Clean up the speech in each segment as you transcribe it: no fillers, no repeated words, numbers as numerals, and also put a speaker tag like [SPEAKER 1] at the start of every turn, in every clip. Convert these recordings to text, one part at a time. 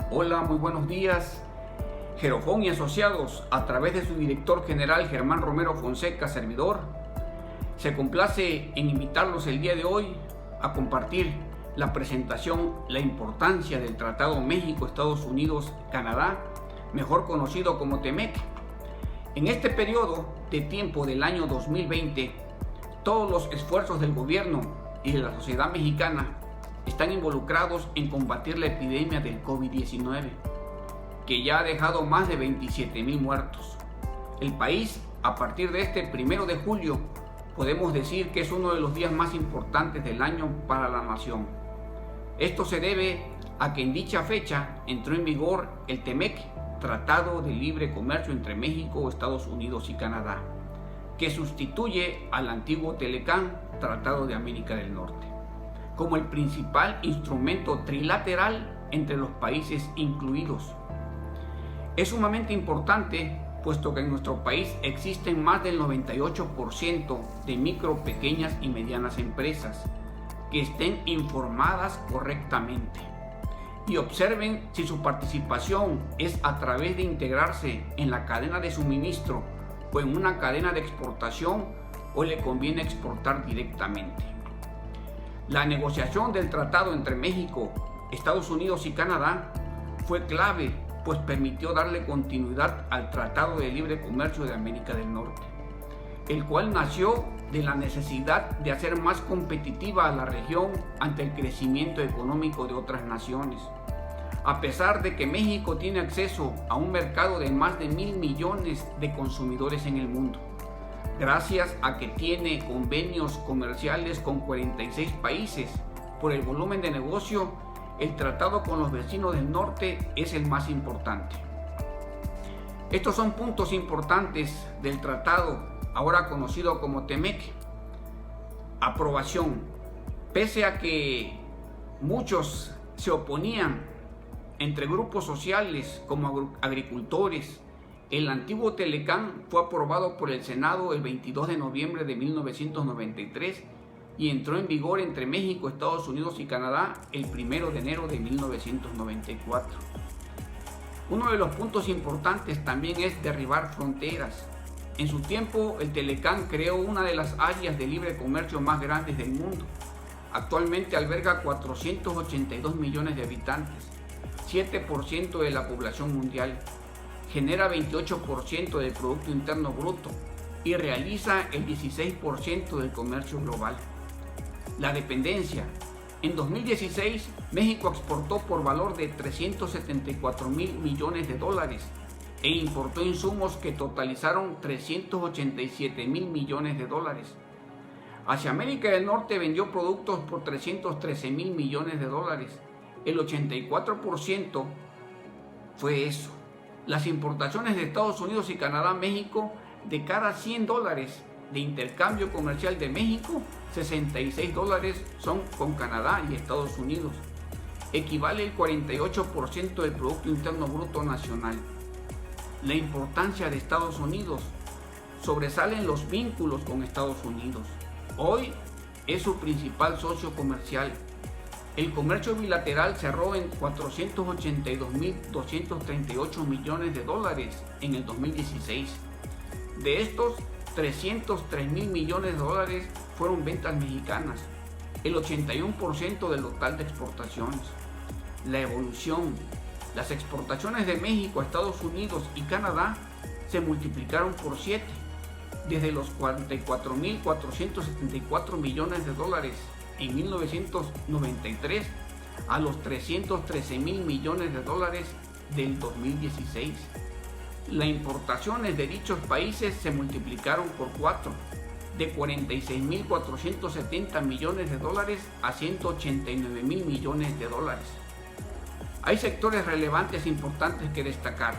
[SPEAKER 1] Hola, muy buenos días. Gerofón y Asociados, a través de su director general Germán Romero Fonseca, servidor, se complace en invitarlos el día de hoy a compartir la presentación, la importancia del Tratado México-Estados Unidos-Canadá, mejor conocido como TEMEC. En este periodo de tiempo del año 2020, todos los esfuerzos del gobierno y de la sociedad mexicana están involucrados en combatir la epidemia del COVID-19, que ya ha dejado más de 27,000 muertos. El país, a partir de este 1 de julio, podemos decir que es uno de los días más importantes del año para la nación. Esto se debe a que en dicha fecha entró en vigor el TEMEC, Tratado de Libre Comercio entre México, Estados Unidos y Canadá, que sustituye al antiguo TELECAN, Tratado de América del Norte, como el principal instrumento trilateral entre los países incluidos. Es sumamente importante, puesto que en nuestro país existen más del 98% de micro, pequeñas y medianas empresas que estén informadas correctamente y observen si su participación es a través de integrarse en la cadena de suministro o en una cadena de exportación, o le conviene exportar directamente. La negociación del tratado entre México, Estados Unidos y Canadá fue clave, pues permitió darle continuidad al Tratado de Libre Comercio de América del Norte, el cual nació de la necesidad de hacer más competitiva a la región ante el crecimiento económico de otras naciones. A pesar de que México tiene acceso a un mercado de más de 1,000 millones de consumidores en el mundo, gracias a que tiene convenios comerciales con 46 países, por el volumen de negocio, el tratado con los vecinos del norte es el más importante. Estos son puntos importantes del tratado, ahora conocido como TEMEC. Aprobación. Pese a que muchos se oponían, entre grupos sociales como agricultores, el antiguo TELECAN fue aprobado por el Senado el 22 de noviembre de 1993 y entró en vigor entre México, Estados Unidos y Canadá el 1 de enero de 1994. Uno de los puntos importantes también es derribar fronteras. En su tiempo, el TELECAN creó una de las áreas de libre comercio más grandes del mundo. Actualmente alberga 482 millones de habitantes, 7% de la población mundial, genera 28% del Producto Interno Bruto y realiza el 16% del comercio global. La dependencia. En 2016, México exportó por valor de 374,000 millones de dólares e importó insumos que totalizaron 387,000 millones de dólares. Hacia América del Norte vendió productos por 313,000 millones de dólares. El 84% fue eso. Las importaciones de Estados Unidos y Canadá a México, de cada 100 dólares de intercambio comercial de México, 66 dólares son con Canadá y Estados Unidos. Equivale el 48% del Producto Interno Bruto Nacional. La importancia de Estados Unidos. Sobresalen los vínculos con Estados Unidos. Hoy es su principal socio comercial. El comercio bilateral cerró en 482,238 millones de dólares en el 2016. De estos, 303,000 millones de dólares fueron ventas mexicanas, el 81% del total de exportaciones. La evolución. Las exportaciones de México a Estados Unidos y Canadá se multiplicaron por 7, desde los 44,474 millones de dólares en 1993 a los 313,000 millones de dólares del 2016. Las importaciones de dichos países se multiplicaron por 4, de 46,470 millones de dólares a 189,000 millones de dólares. Hay sectores relevantes e importantes que destacar.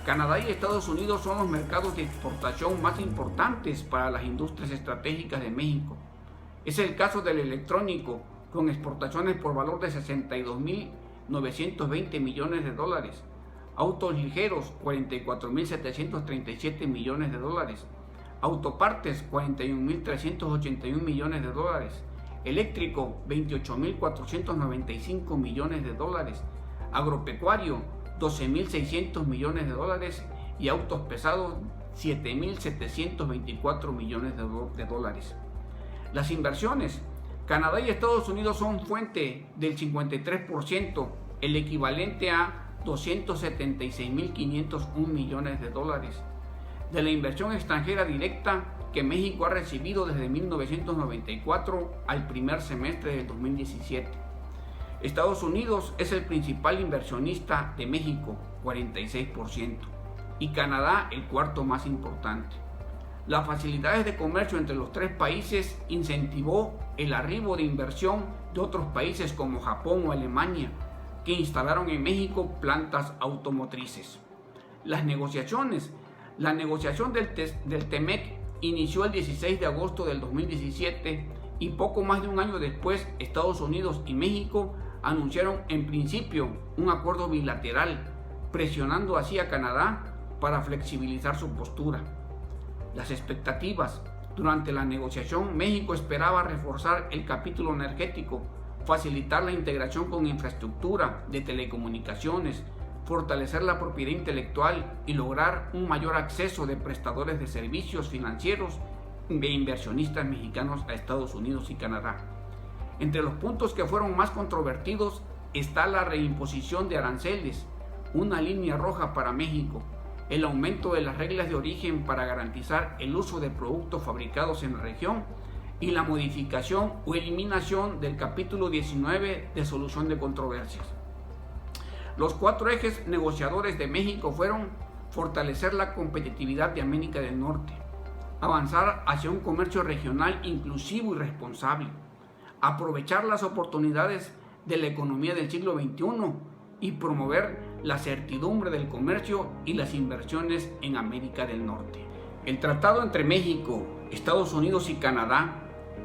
[SPEAKER 1] Canadá y Estados Unidos son los mercados de exportación más importantes para las industrias estratégicas de México. Es el caso del electrónico, con exportaciones por valor de 62,920 millones de dólares. Autos ligeros, 44,737 millones de dólares. Autopartes, 41,381 millones de dólares. Eléctrico, 28,495 millones de dólares. agropecuario 12.600 millones de dólares y autos pesados 7.724 millones de dólares. Las inversiones. Canadá y Estados Unidos son fuente del 53%, el equivalente a 276.501 millones de dólares. De la inversión extranjera directa que México ha recibido desde 1994 al primer semestre del 2017. Estados Unidos es el principal inversionista de México, 46%, y Canadá el cuarto más importante. Las facilidades de comercio entre los tres países incentivó el arribo de inversión de otros países como Japón o Alemania, que instalaron en México plantas automotrices. Las negociaciones. La negociación del TEMEC inició el 16 de agosto del 2017 y poco más de un año después Estados Unidos y México anunciaron en principio un acuerdo bilateral, presionando así a Canadá para flexibilizar su postura. Las expectativas. Durante la negociación, México esperaba reforzar el capítulo energético, facilitar la integración con infraestructura de telecomunicaciones, fortalecer la propiedad intelectual y lograr un mayor acceso de prestadores de servicios financieros e inversionistas mexicanos a Estados Unidos y Canadá. Entre los puntos que fueron más controvertidos está la reimposición de aranceles, una línea roja para México, el aumento de las reglas de origen para garantizar el uso de productos fabricados en la región y la modificación o eliminación del capítulo 19 de solución de controversias. Los cuatro ejes negociadores de México fueron fortalecer la competitividad de América del Norte, avanzar hacia un comercio regional inclusivo y responsable, aprovechar las oportunidades de la economía del siglo XXI y promover la certidumbre del comercio y las inversiones en América del Norte. El tratado entre México, Estados Unidos y Canadá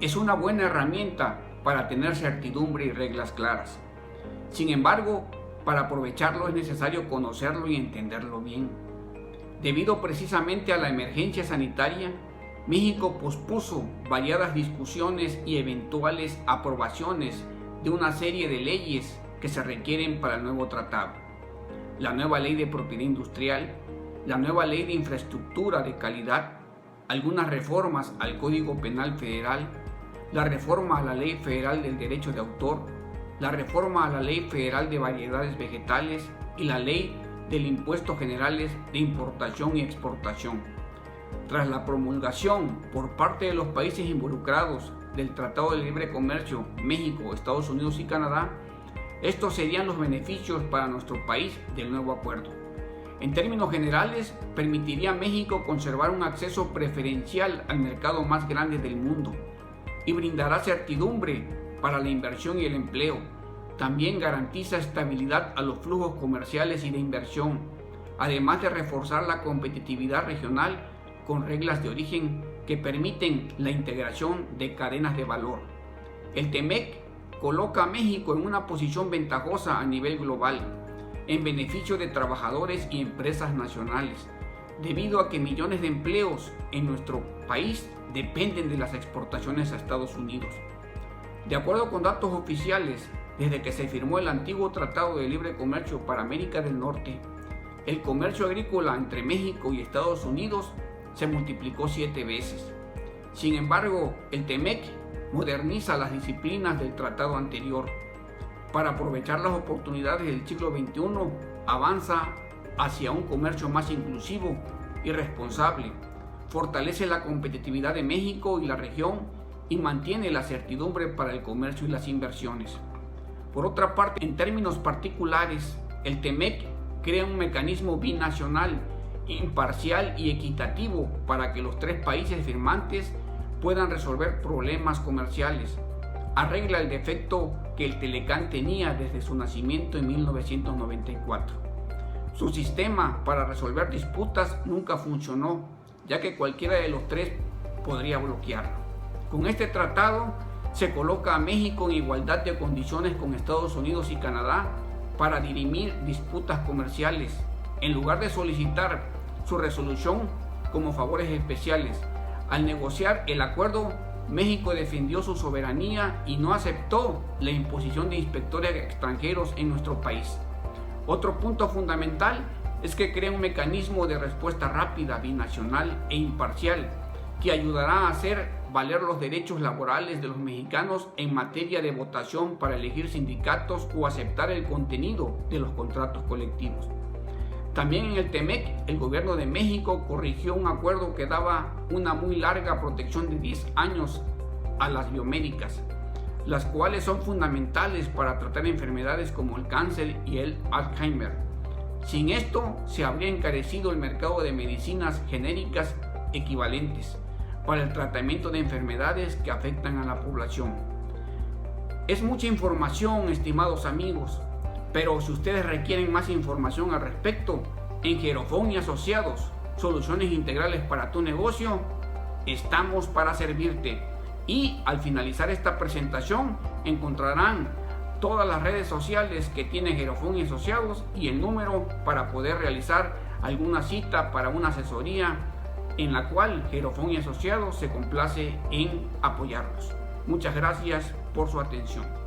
[SPEAKER 1] es una buena herramienta para tener certidumbre y reglas claras. Sin embargo, para aprovecharlo es necesario conocerlo y entenderlo bien. Debido precisamente a la emergencia sanitaria, México pospuso variadas discusiones y eventuales aprobaciones de una serie de leyes que se requieren para el nuevo tratado. La nueva ley de propiedad industrial, la nueva ley de infraestructura de calidad, algunas reformas al Código Penal Federal, la reforma a la Ley Federal del Derecho de Autor, la reforma a la Ley Federal de Variedades Vegetales y la Ley del Impuesto Generales de Importación y Exportación. Tras la promulgación por parte de los países involucrados del Tratado de Libre Comercio México, Estados Unidos y Canadá, estos serían los beneficios para nuestro país del nuevo acuerdo. En términos generales, permitiría a México conservar un acceso preferencial al mercado más grande del mundo y brindará certidumbre para la inversión y el empleo. También garantiza estabilidad a los flujos comerciales y de inversión, además de reforzar la competitividad regional con reglas de origen que permiten la integración de cadenas de valor. El TEMEC coloca a México en una posición ventajosa a nivel global, en beneficio de trabajadores y empresas nacionales, debido a que millones de empleos en nuestro país dependen de las exportaciones a Estados Unidos. De acuerdo con datos oficiales, desde que se firmó el antiguo Tratado de Libre Comercio para América del Norte, el comercio agrícola entre México y Estados Unidos se multiplicó 7 veces. Sin embargo, el TEMEC moderniza las disciplinas del tratado anterior. Para aprovechar las oportunidades del siglo XXI, avanza hacia un comercio más inclusivo y responsable, fortalece la competitividad de México y la región y mantiene la certidumbre para el comercio y las inversiones. Por otra parte, en términos particulares, el TEMEC crea un mecanismo binacional, imparcial y equitativo para que los tres países firmantes puedan resolver problemas comerciales. Arregla el defecto que el Telecán tenía desde su nacimiento en 1994. Su sistema para resolver disputas nunca funcionó, ya que cualquiera de los tres podría bloquearlo. Con este tratado se coloca a México en igualdad de condiciones con Estados Unidos y Canadá para dirimir disputas comerciales, en lugar de solicitar su resolución como favores especiales. Al negociar el acuerdo, México defendió su soberanía y no aceptó la imposición de inspectores extranjeros en nuestro país. Otro punto fundamental es que crea un mecanismo de respuesta rápida, binacional e imparcial que ayudará a hacer valer los derechos laborales de los mexicanos en materia de votación para elegir sindicatos o aceptar el contenido de los contratos colectivos. También en el TEMEC, el gobierno de México corrigió un acuerdo que daba una muy larga protección de 10 años a las biomédicas, las cuales son fundamentales para tratar enfermedades como el cáncer y el Alzheimer. Sin esto, se habría encarecido el mercado de medicinas genéricas equivalentes para el tratamiento de enfermedades que afectan a la población. Es mucha información, estimados amigos, pero si ustedes requieren más información al respecto, en Gerofón y Asociados, soluciones integrales para tu negocio, estamos para servirte. Y al finalizar esta presentación encontrarán todas las redes sociales que tiene Gerofón y Asociados y el número para poder realizar alguna cita para una asesoría en la cual Gerofón y Asociados se complace en apoyarlos. Muchas gracias por su atención.